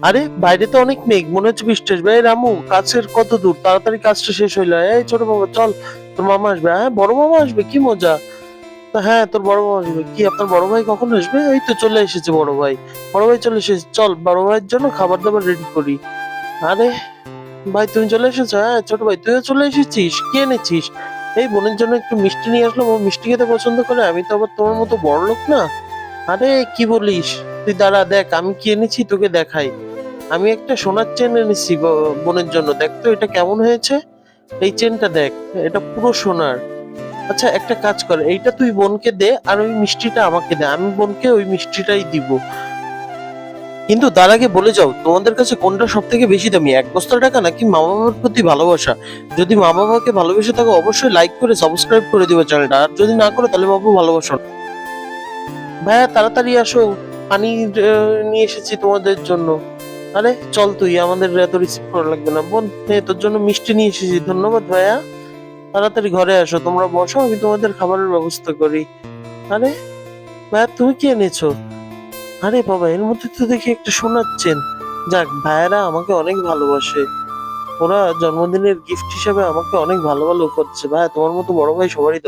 আরে বাইরে তো অনেক মেঘ, মনে হচ্ছে বৃষ্টি আসবে। এই রামু, কাছের কত দূর, তাড়াতাড়ি কাজটা শেষ হইলো। এই ছোট বাবা চল, তোর মামা আসবে। হ্যাঁ, বড় মামা আসবে, কি মজা। তা হ্যাঁ, তোর বড় মামা আসবে। কি আপনার বড় ভাই কখন আসবে? এই তো চলে এসেছে বড় ভাই। বড় ভাই চলে এসেছে, চল বড় ভাইয়ের জন্য খাবার দাবার রেডি করি। আরে ভাই, তুমি চলে এসেছো? হ্যাঁ ছোট ভাই, তুইও চলে এসেছিস, কি এনেছিস? এই বোনের জন্য একটু মিষ্টি নিয়ে আসলাম, ও মিষ্টি খেতে পছন্দ করে। আমি তো আবার তোমার মতো বড় লোক না। আরে কি বলিস, তুই দাঁড়া, দেখ আমি কি এনেছি তোকে দেখাই। আমি একটা সোনার চেন এনেছি বোনের জন্য। দেখ তো এটা কেমন হয়েছে। এই চেনটা দেখ, এটা পুরো সোনার। আচ্ছা একটা কাজ কর, এইটা তুই বোনকে দে আর ওই মিষ্টিটা আমাকে দে, আমি বোনকে ওই মিষ্টিটাই দিব। কিন্তু তার আগে বলে যাও, তোমাদের কাছে কোনটা সব থেকে বেশি দামি, এক বস্তা টাকা নাকি মা বাবার প্রতি ভালোবাসা? যদি মা বাবাকে ভালোবেসে থাকো অবশ্যই লাইক করে সাবস্ক্রাইব করে দিবে চ্যানেলটা, আর যদি না করো তাহলে বাবু ভালোবাসো না। ভাইয়া তাড়াতাড়ি আসো, পানি নিয়ে এসেছি তোমাদের জন্য। আরে চল, তুই আমাদের এত রিসিভ করা লাগবে না। বোন নে, তোর জন্য মিষ্টি নিয়ে এসেছি। ধন্যবাদ ভাইয়া। তাড়াতাড়ি ঘরে আসো, তোমরা বসো, আমি তোমাদের খাবারের ব্যবস্থা করি। আরে ভাইয়া, তুমি কি এনেছো? আরে বাবা, এর মধ্যে তো দেখি একটা শোনাচ্ছেন। যাক, ভাইয়ারা আমাকে অনেক ভালোবাসে। ওরা জন্মদিনের গিফট হিসাবে আমাকে অনেক ভালো ভালো উপহার দিচ্ছে। ভাইয়া, তোমার মতো বড় ভাই সবারই দরকার।